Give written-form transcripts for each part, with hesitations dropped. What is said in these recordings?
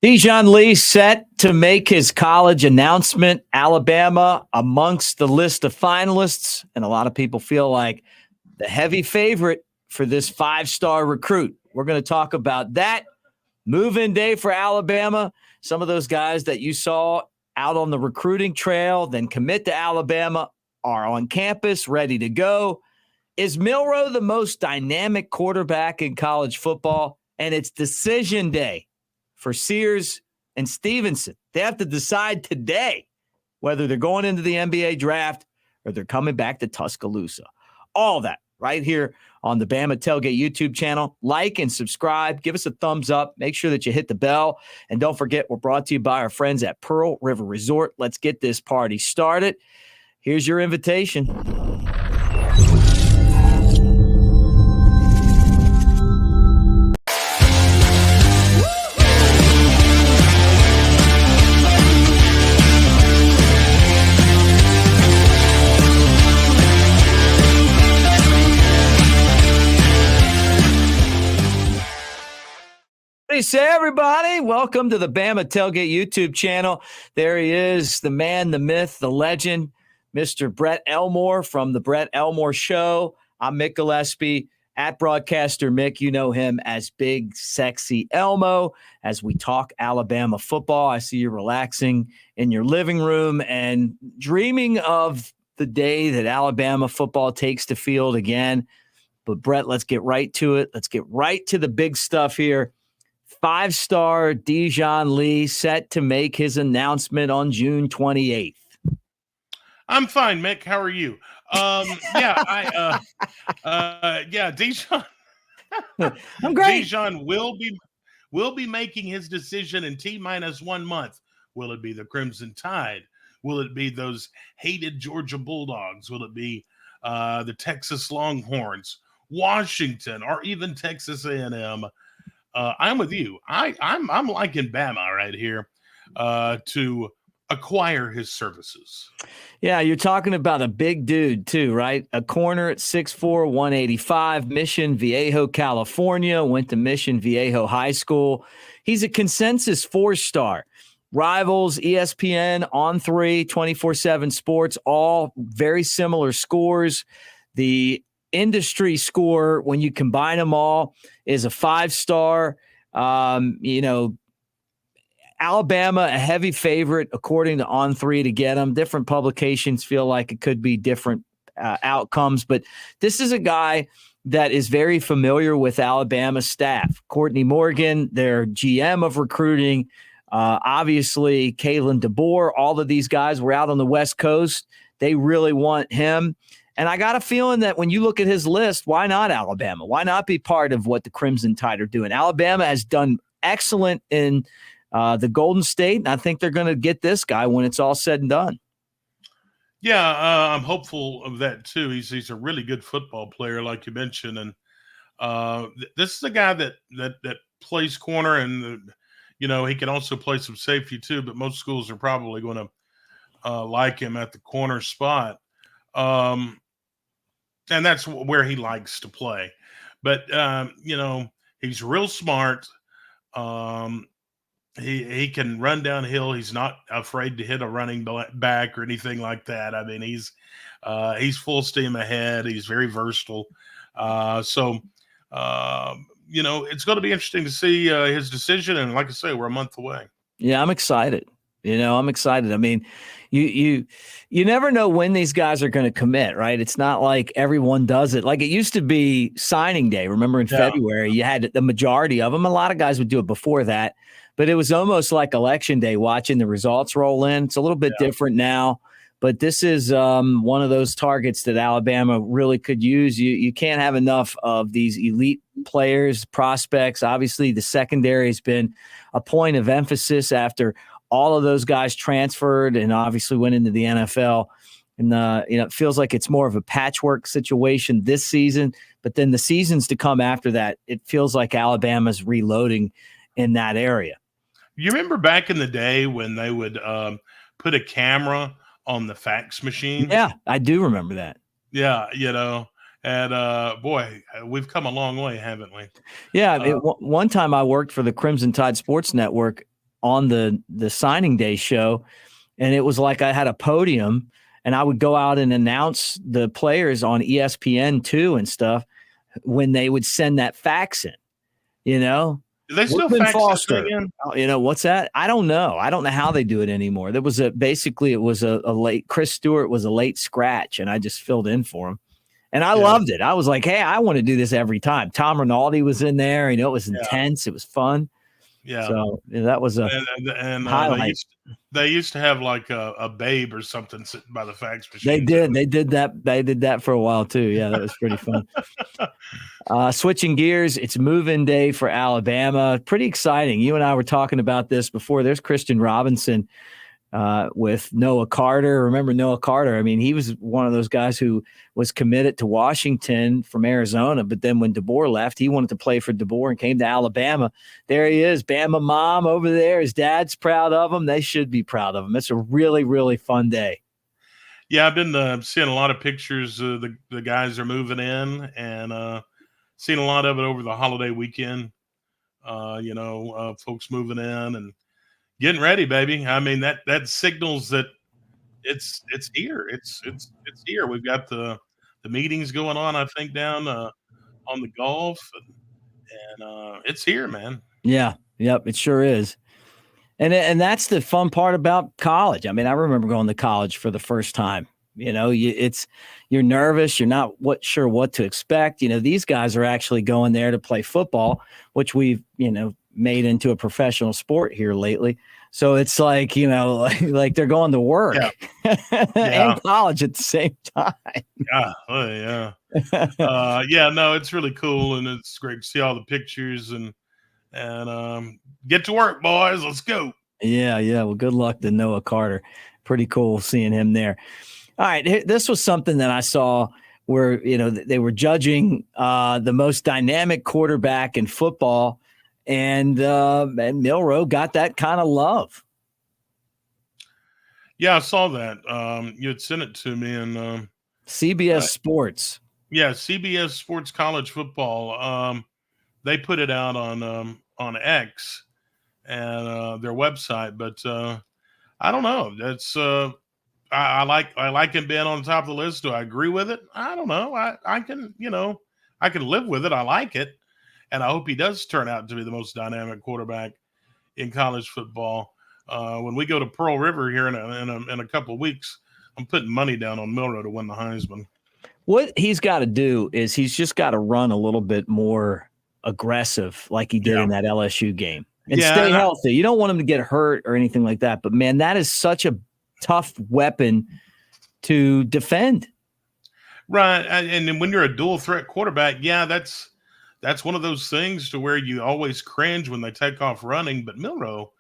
Dijon Lee set to make his college announcement. Alabama amongst the list of finalists, and a lot of people feel like the heavy favorite for this five-star recruit. We're going to talk about that. Move-in day for Alabama. Some of those guys that you saw out on the recruiting trail, then commit to Alabama, are on campus, ready to go. Is Milroe the most dynamic quarterback in college football? And it's decision day for Sears and Stevenson. They have to decide today whether they're going into the NBA draft or they're coming back to Tuscaloosa. All that right here on the Bama Tailgate YouTube channel. Like and subscribe. Give us a thumbs up. Make sure that you hit the bell. And don't forget, we're brought to you by our friends at Pearl River Resort. Let's get this party started. Here's your invitation. Say, everybody, welcome to the Bama Tailgate YouTube channel. There he is, the man, the myth, the legend, Mr. Brett Elmore from the Brett Elmore Show. I'm Mick Gillespie, at Broadcaster Mick. You know him as Big Sexy Elmo. As we talk Alabama football, I see you relaxing in your living room and dreaming of the day that Alabama football takes the field again. But Brett, let's get right to it. Let's get right to the big stuff here. Five-star Dijon Lee set to make his announcement on June 28th. I'm fine, Mick. How are you? Dijon. I'm great. Dijon will be making his decision in T-minus 1 month. Will it be the Crimson Tide? Will it be those hated Georgia Bulldogs? Will it be the Texas Longhorns, Washington, or even Texas A&M? I'm with you. I'm liking Bama right here to acquire his services. Yeah, you're talking about a big dude too, right? A corner at 6'4", 185, Mission Viejo, California, went to Mission Viejo High School. He's a consensus 4-star. Rivals, ESPN, On3, 24/7 Sports, all very similar scores. The industry score, when you combine them all, is a 5-star. Alabama, a heavy favorite, according to On3, to get him. Different publications feel like it could be different outcomes, but this is a guy that is very familiar with Alabama staff. Courtney Morgan, their GM of recruiting, obviously Kalen DeBoer, all of these guys were out on the West Coast. They really want him. And I got a feeling that when you look at his list, why not Alabama? Why not be part of what the Crimson Tide are doing? Alabama has done excellent in the Golden State, and I think they're going to get this guy when it's all said and done. Yeah, I'm hopeful of that too. He's a really good football player, like you mentioned, and this is a guy that plays corner, and he can also play some safety too. But most schools are probably going to like him at the corner spot. And that's where he likes to play. But, he's real smart. He can run downhill. He's not afraid to hit a running back or anything like that. I mean, he's full steam ahead. He's very versatile. It's going to be interesting to see his decision. And like I say, we're a month away. Yeah, I'm excited. I'm excited. I mean, you never know when these guys are going to commit, right? It's not like everyone does it. Like it used to be signing day. Remember in February, you had the majority of them. A lot of guys would do it before that, but it was almost like election day watching the results roll in. It's a little bit different now, but this is one of those targets that Alabama really could use. You can't have enough of these elite players, prospects. Obviously, the secondary has been a point of emphasis after all of those guys transferred and obviously went into the NFL. And, it feels like it's more of a patchwork situation this season. But then the seasons to come after that, it feels like Alabama's reloading in that area. You remember back in the day when they would put a camera on the fax machine? Yeah, I do remember that. Yeah, and boy, we've come a long way, haven't we? Yeah, one time I worked for the Crimson Tide Sports Network on the signing day show, and it was like I had a podium, and I would go out and announce the players on ESPN2 and stuff when they would send that fax in, you know. Do they still Woodman fax Foster, that thing in? you know, what's that? I don't know. I don't know how they do it anymore. There was basically it was a late, Chris Stewart was a late scratch, and I just filled in for him. And I loved it. I was like, hey, I want to do this every time. Tom Rinaldi was in there. You know, it was intense. It was fun. Yeah. So that was a highlight. They used to have like a babe or something sitting by the fax machine. They did. They did that. They did that for a while too. Yeah, that was pretty fun. Switching gears, it's move-in day for Alabama. Pretty exciting. You and I were talking about this before. There's Christian Robinson with Noah Carter. Remember Noah Carter? I mean, he was one of those guys who was committed to Washington from Arizona, but then when DeBoer left, he wanted to play for DeBoer and came to Alabama. There he is, Bama mom over there. His dad's proud of him. They should be proud of him. It's a really, really fun day. Yeah, I've been seeing a lot of pictures. The guys are moving in, and seen a lot of it over the holiday weekend. Folks moving in and getting ready, baby. I mean, that signals that it's here. It's here. We've got the meetings going on, I think, down on the golf, and it's here, man. Yeah, yep, it sure is. And that's the fun part about college. I mean, I remember going to college for the first time. You know, you're nervous. You're not sure what to expect. You know, these guys are actually going there to play football, which we've, made into a professional sport here lately. So it's like, like they're going to work and college at the same time. Yeah. Oh, yeah. No, it's really cool. And it's great to see all the pictures and get to work, boys. Let's go. Yeah. Well, good luck to Noah Carter. Pretty cool seeing him there. All right. This was something that I saw where, they were judging the most dynamic quarterback in football. And Milroe got that kind of love. Yeah, I saw that. You had sent it to me in CBS Sports. Yeah, CBS Sports College Football. They put it out on X and their website, but I don't know. That's I like him being on the top of the list. Do I agree with it? I don't know. I can I can live with it. I like it. And I hope he does turn out to be the most dynamic quarterback in college football. When we go to Pearl River here in a couple of weeks, I'm putting money down on Milroe to win the Heisman. What he's got to do is he's just got to run a little bit more aggressive like he did in that LSU game and stay healthy. You don't want him to get hurt or anything like that. But, man, that is such a tough weapon to defend. Right. And when you're a dual threat quarterback, that's one of those things to where you always cringe when they take off running. But Milroe,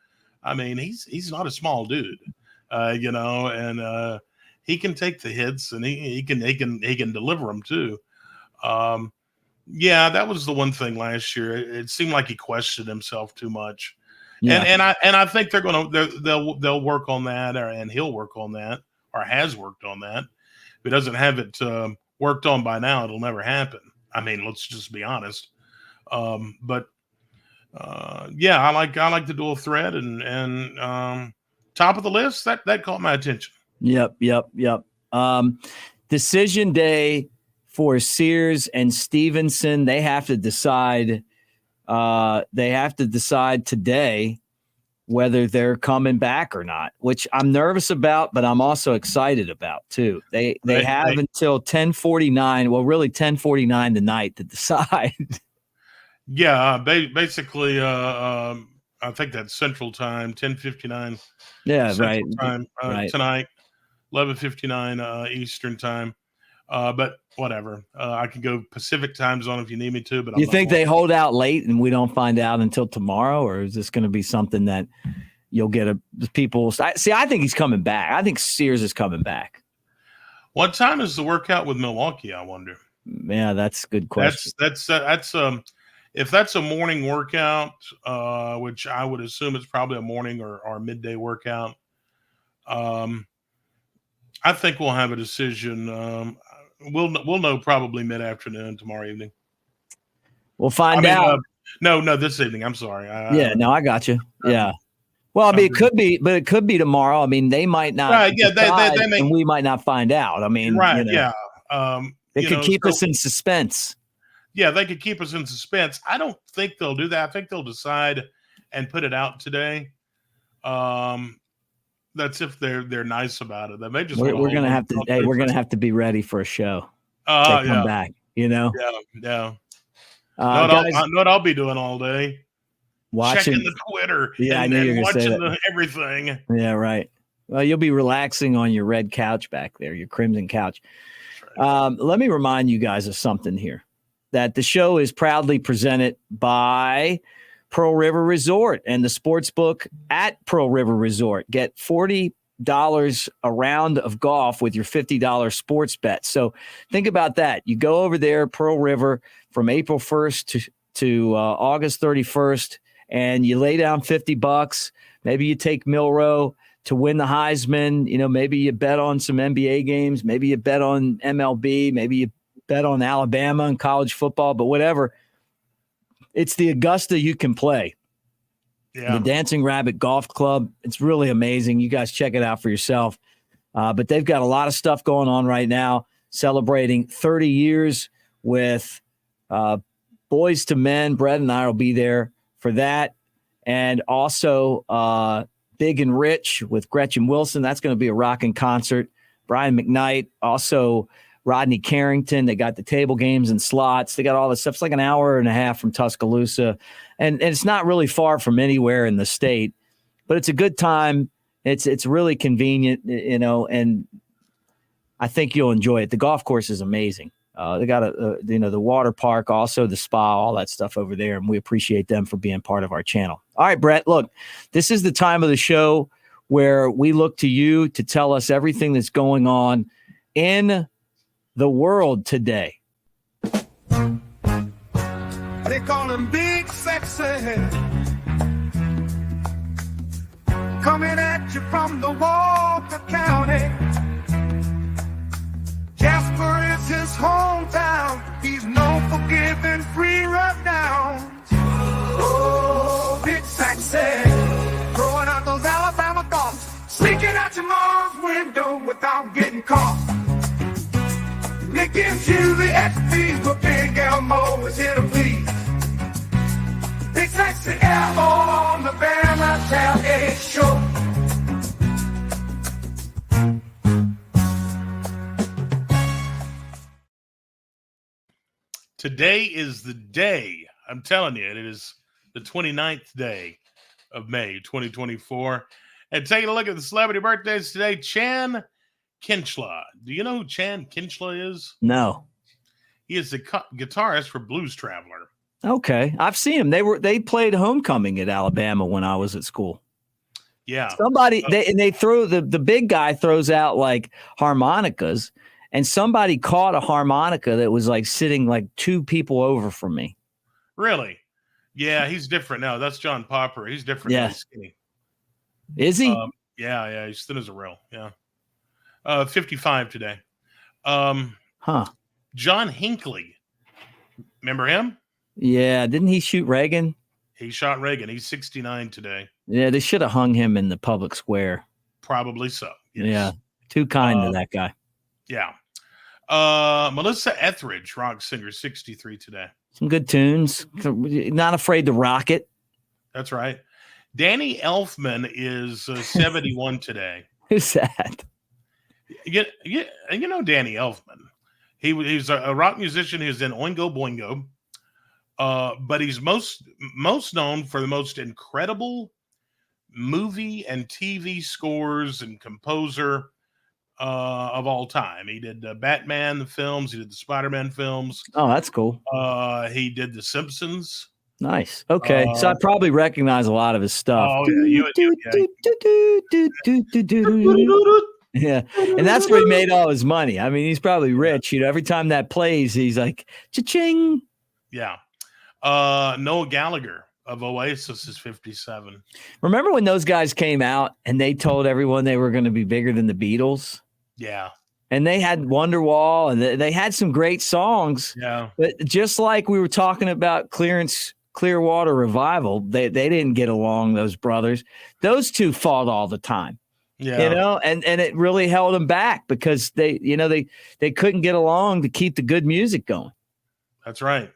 I mean, he's not a small dude, and he can take the hits and he can deliver them too. That was the one thing last year. It seemed like he questioned himself too much, and I think they'll work on that, and he'll work on that, or has worked on that. If he doesn't have it worked on by now, it'll never happen. I mean, let's just be honest. I like the dual threat and top of the list that caught my attention. Yep. Decision day for Sears and Stevenson. They have to decide. They have to decide today whether they're coming back or not, which I'm nervous about, but I'm also excited about too. They have until 10:49. Well, really 10:49 tonight to decide. Yeah, basically, I think that's Central Time, 10:59. Yeah, Central right. Time tonight, 11:59 Eastern Time. But whatever, I can go Pacific Time Zone if you need me to. But you think they hold out late and we don't find out until tomorrow, or is this going to be something that you'll get people? See, I think he's coming back. I think Sears is coming back. What time is the workout with Milwaukee? I wonder. Yeah, that's a good question. That's if that's a morning workout, which I would assume it's probably a morning or midday workout. I think we'll have a decision. We'll know probably mid-afternoon tomorrow evening. We'll find out. No, this evening. I'm sorry. I got you. Yeah. Well, I mean, it could be, but it could be tomorrow. I mean, they might not. Right? Yeah, decide, they may, and we might not find out. I mean, right? you know, Yeah. They could keep us in suspense. Yeah, they could keep us in suspense. I don't think they'll do that. I think they'll decide and put it out today. That's if they're nice about it. They may just. We're gonna have to. Hey, we're gonna have to be ready for a show. They come back. You know. Yeah. Guys, what I'll be doing all day. Watching checking the Twitter. Yeah, I knew you were going to say that. Everything. Yeah, right. Well, you'll be relaxing on your red couch back there, your crimson couch. Right. Let me remind you guys of something here, that the show is proudly presented by Pearl River Resort and the sports book at Pearl River Resort. Get $40 a round of golf with your $50 sports bet. So think about that. You go over there, Pearl River, from April 1st to August 31st, and you lay down $50. Maybe you take Milroe to win the Heisman. You know, maybe you bet on some NBA games. Maybe you bet on MLB. Maybe you bet on Alabama and college football, but whatever. It's the Augusta you can play. Yeah. The Dancing Rabbit Golf Club. It's really amazing. You guys check it out for yourself. But they've got a lot of stuff going on right now, celebrating 30 years with Boys to Men. Brett and I will be there for that. And also Big and Rich with Gretchen Wilson. That's going to be a rocking concert. Brian McKnight, also Rodney Carrington. They got the table games and slots. They got all this stuff. It's like an hour and a half from Tuscaloosa. And it's not really far from anywhere in the state, but it's a good time. It's really convenient, you know, and I think you'll enjoy it. The golf course is amazing. They got the water park, also the spa, all that stuff over there. And we appreciate them for being part of our channel. All right, Brett, look, this is the time of the show where we look to you to tell us everything that's going on in the world today. They call him Big Sexy. Coming at you from the Walker County. Jasper is his hometown. He's known for giving free rundowns. Oh, Big Sexy. Throwing out those Alabama thoughts. Sneaking out your mom's window without getting caught. Nick gives you the XPs, but Big Elmo is here to please. Big Sexy Elmo on the Bama Tailgate Show. Today is the day. I'm telling you, it is the 29th day of May, 2024. And taking a look at the celebrity birthdays today, Chan Kinchla. Do you know who Chan Kinchla is? No. He is the guitarist for Blues Traveler. Okay. I've seen him. They played homecoming at Alabama when I was at school. Yeah. Somebody they throw the big guy throws out like harmonicas, and somebody caught a harmonica that was like sitting like two people over from me. Really? Yeah, he's different now. That's John Popper. He's different. Yeah. He's skinny. Is he? Yeah. He's thin as a rail. Yeah. 55 today. John Hinckley. Remember him? Yeah. Didn't he shoot Reagan? He shot Reagan. He's 69 today. Yeah, they should have hung him in the public square. Probably so. Yes. Yeah. Too kind to that guy. Yeah. Melissa Etheridge, rock singer, 63 today. Some good tunes. Not afraid to rock it. That's right. Danny Elfman is 71 today. Who's that? You know Danny Elfman. He's a rock musician who's in Oingo Boingo, but he's most known for the most incredible movie and TV scores and composer of all time. He did Batman the films. He did the Spider-Man films. Oh, that's cool. He did The Simpsons. Nice. Okay, so I probably recognize a lot of his stuff. Oh yeah, and that's where he made all his money. I mean, he's probably rich. You know, every time that plays, he's like, cha-ching. Yeah. Noel Gallagher of Oasis is 57. Remember when those guys came out and they told everyone they were going to be bigger than the Beatles? Yeah. And they had Wonderwall, and they had some great songs. Yeah. But just like we were talking about Clarence Clearwater Revival, they didn't get along, those brothers. Those two fought all the time. Yeah. And it really held them back because they couldn't get along to keep the good music going. That's right.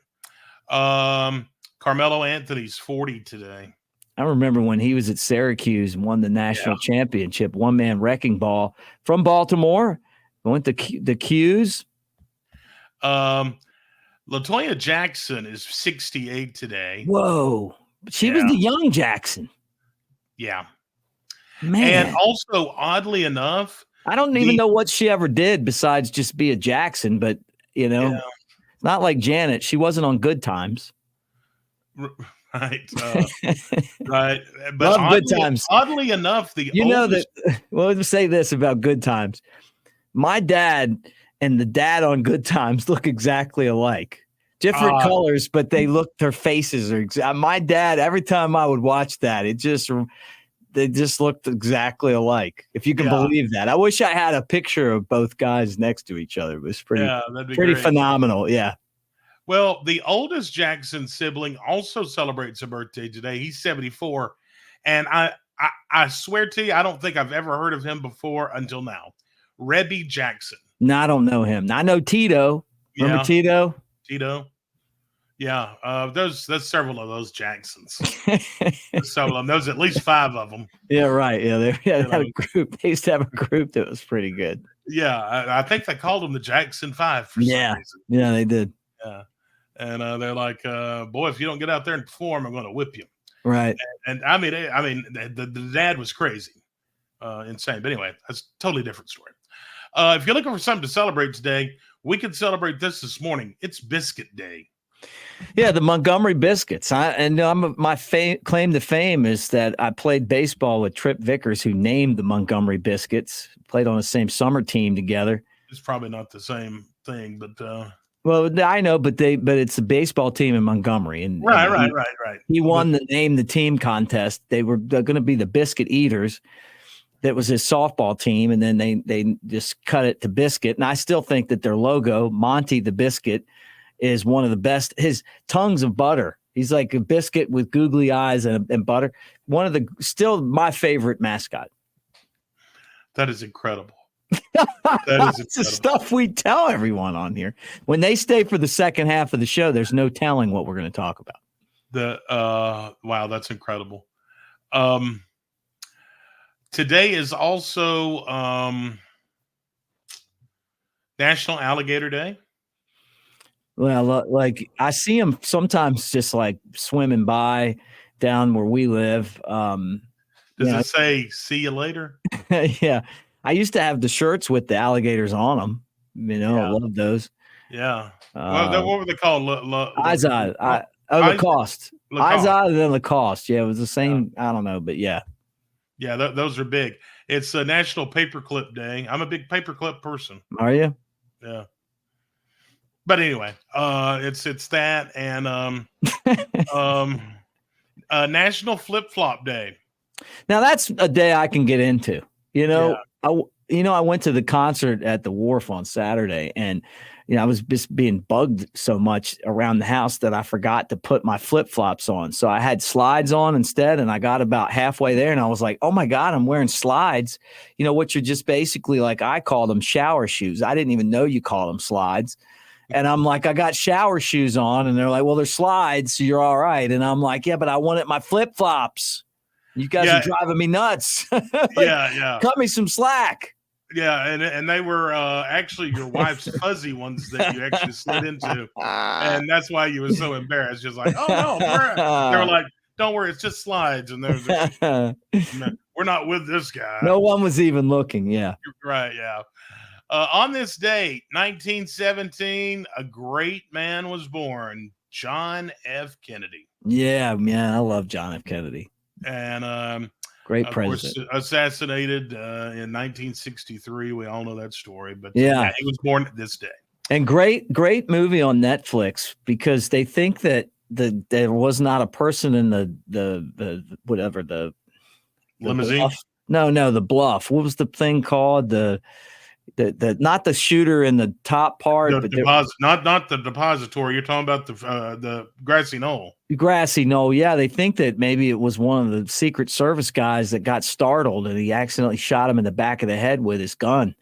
Carmelo Anthony's 40 today. I remember when he was at Syracuse and won the national championship, one-man wrecking ball from Baltimore. Went to the Qs. LaToya Jackson is 68 today. Whoa. She was the young Jackson. Yeah. Man. And also, oddly enough, I don't even know what she ever did besides just be a Jackson, but, not like Janet. She wasn't on Good Times. Right. Right. But love Good Times. Oddly enough, well, let's say this about Good Times. My dad and the dad on Good Times look exactly alike. Different colors, but their faces are my dad, every time I would watch that, they just looked exactly alike. If you can believe that. I wish I had a picture of both guys next to each other. It was pretty phenomenal. Yeah. Well, the oldest Jackson sibling also celebrates a birthday today. He's 74. And I swear to you, I don't think I've ever heard of him before until now. Rebby Jackson. No, I don't know him. I know Tito. Remember Tito? Tito. Yeah. There's several of those Jacksons. Several of them. There's at least 5 of them. Yeah, right. Yeah, they had a group. They used to have a group that was pretty good. Yeah. I think they called them the Jackson 5 for some reason. Yeah, they did. Yeah. And they're like, boy, if you don't get out there and perform, I'm going to whip you. Right. And I mean, the dad was crazy, insane. But anyway, that's a totally different story. If you're looking for something to celebrate today, we can celebrate this morning. It's Biscuit Day. Yeah, the Montgomery Biscuits. My claim to fame is that I played baseball with Trip Vickers, who named the Montgomery Biscuits. Played on the same summer team together. It's probably not the same thing, but well, I know, but it's a baseball team in Montgomery, and right. He won the name the team contest. They're going to be the Biscuit Eaters. That was his softball team, and then they just cut it to Biscuit. And I still think that their logo, Monty the Biscuit, is one of the best. His tongues of butter. He's like a biscuit with googly eyes and butter. Still my favorite mascot. That is incredible. That's the stuff we tell everyone on here. When they stay for the second half of the show, there's no telling what we're going to talk about. Wow, that's incredible. Today is also National Alligator Day. Well, like I see them sometimes just like swimming by down where we live. Does it say "See you later"? Yeah, I used to have the shirts with the alligators on them. I love those. Yeah. What were they called? Lacoste. Lacoste. Izod and then Lacoste. Yeah, it was the same. I don't know, but yeah. Yeah, those are big. It's a National Paperclip Day. I'm a big paperclip person. Are you? Yeah. But anyway, it's that and National Flip Flop Day. Now that's a day I can get into. I went to the concert at the Wharf on Saturday, and I was just being bugged so much around the house that I forgot to put my flip flops on. So I had slides on instead, and I got about halfway there, and I was like, "Oh my God, I'm wearing slides!" Which are just basically like I call them shower shoes. I didn't even know you call them slides. And I'm like, I got shower shoes on, and they're like, well, they're slides, so you're all right. And I'm like, yeah, but I wanted my flip flops. You guys are driving me nuts. Yeah. Cut me some slack. Yeah, and they were actually your wife's fuzzy ones that you actually slid into, and that's why you were so embarrassed. Just like, oh no, they were like, don't worry, it's just slides, and we're not with this guy. No one was even looking. Yeah, right. Yeah. On this day, 1917, a great man was born, John F. Kennedy. Yeah, man, I love John F. Kennedy. And great president. Course, assassinated in 1963. We all know that story, but he was born this day. And great movie on Netflix because they think that there was not a person in the limousine. Bluff. No, the Bluff. What was the thing called? The not the shooter in the top part, The but not the depository. You're talking about the grassy knoll. grassy knoll. Yeah, they think that maybe it was one of the Secret Service guys that got startled and he accidentally shot him in the back of the head with his gun,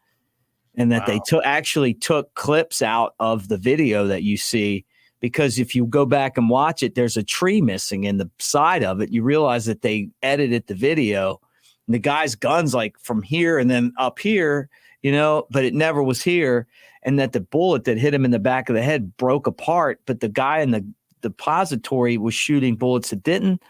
and that they actually took clips out of the video that you see. Because if you go back and watch it, there's a tree missing in the side of it. You realize that they edited the video, and the guy's gun's like from here and then up here, but it never was here. And that the bullet that hit him in the back of the head broke apart, but the guy in the depository was shooting bullets that didn't.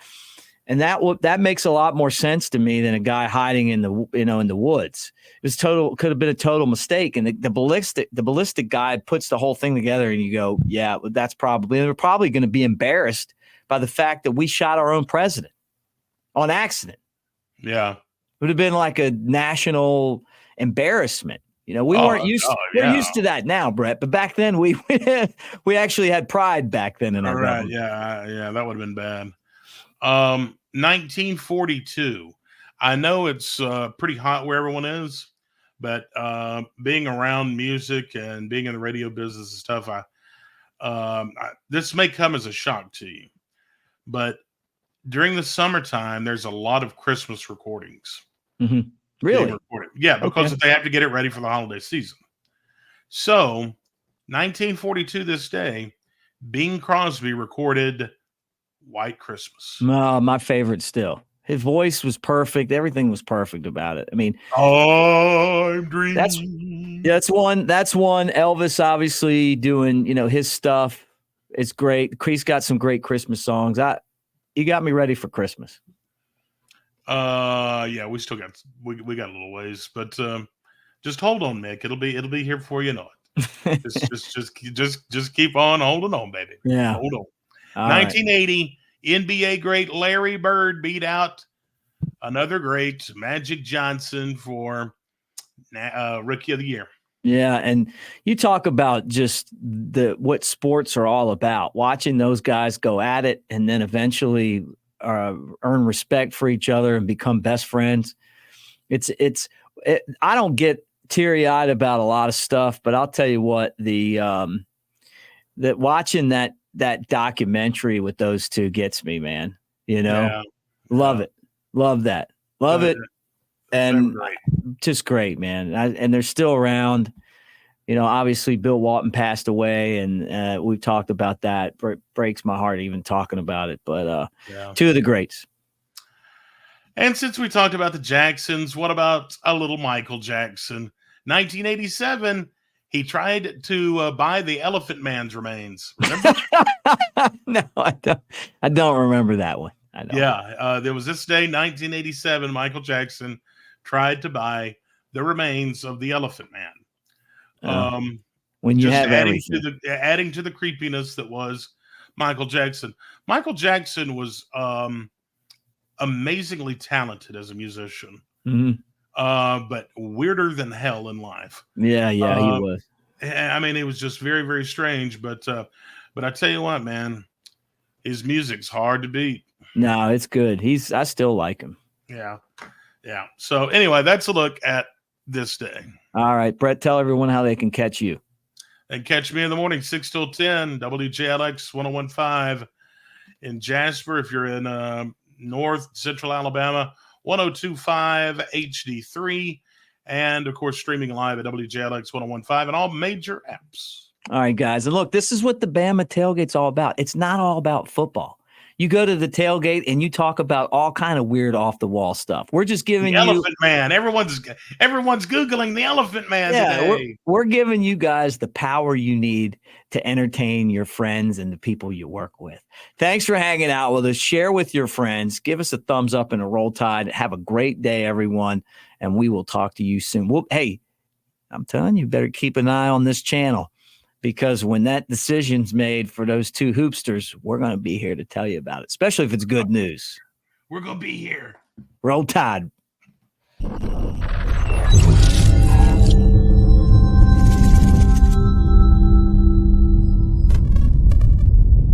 And that makes a lot more sense to me than a guy hiding in the woods. It could have been a total mistake. And the ballistic guy puts the whole thing together, and you go, yeah, that's probably. And they're probably going to be embarrassed by the fact that we shot our own president on accident. Yeah, it would have been like a national embarrassment. We weren't used. We're used to that now, Brett. But back then, we actually had pride back then in our government. Yeah, that would have been bad. 1942. I know it's pretty hot where everyone is, but being around music and being in the radio business and stuff, this may come as a shock to you, but during the summertime, there's a lot of Christmas recordings. Mm-hmm. Really? Yeah, because they have to get it ready for the holiday season. So, 1942, this day, Bing Crosby recorded White Christmas. My favorite still. His voice was perfect. Everything was perfect about it. I mean, I'm dreaming. That's one. Elvis obviously doing, his stuff. It's great. He's got some great Christmas songs. You got me ready for Christmas. Yeah, we still got we got a little ways, but just hold on, Mick. It'll be here before you know it. just keep on holding on, baby. Yeah, hold on. All 1980, right. NBA great Larry Bird beat out another great, Magic Johnson, for Rookie of the Year. Yeah, and you talk about just what sports are all about. Watching those guys go at it, and then eventually earn respect for each other and become best friends. I don't get teary-eyed about a lot of stuff, but I'll tell you what, that watching that documentary with those two gets me, man. Love it. Love that. Love it. And great. Just great, man. And they're still around. Obviously Bill Walton passed away, and we've talked about that. Breaks my heart even talking about it, but two of the greats. And since we talked about the Jacksons, what about a little Michael Jackson? 1987, he tried to buy the Elephant Man's remains. Remember? No, I don't remember that one. I don't. Yeah, there was this day, 1987, Michael Jackson tried to buy the remains of the Elephant Man. When you have adding to the creepiness that was Michael Jackson. Michael Jackson was amazingly talented as a musician, but weirder than hell in life. Yeah, he was. I mean, it was just very, very strange. But I tell you what, man, his music's hard to beat. No, it's good. I still like him. Yeah. So anyway, that's a look at this day. All right, Brett, tell everyone how they can catch you. And catch me in the morning, 6 till 10, WJLX 101.5 in Jasper. If you're in North Central Alabama, 102.5 HD3, and of course streaming live at WJLX 101.5 and all major apps. All right, guys, and look, this is what the Bama Tailgate's all about. It's not all about football. You go to the tailgate and you talk about all kind of weird off the wall stuff. We're just giving you Elephant Man. Everyone's Googling the Elephant Man today. We're giving you guys the power you need to entertain your friends and the people you work with. Thanks for hanging out with us. Share with your friends. Give us a thumbs up and a roll tide. Have a great day, everyone. And we will talk to you soon. Hey, I'm telling you, better keep an eye on this channel. Because when that decision's made for those two hoopsters, we're going to be here to tell you about it, especially if it's good news. We're going to be here. Roll Tide.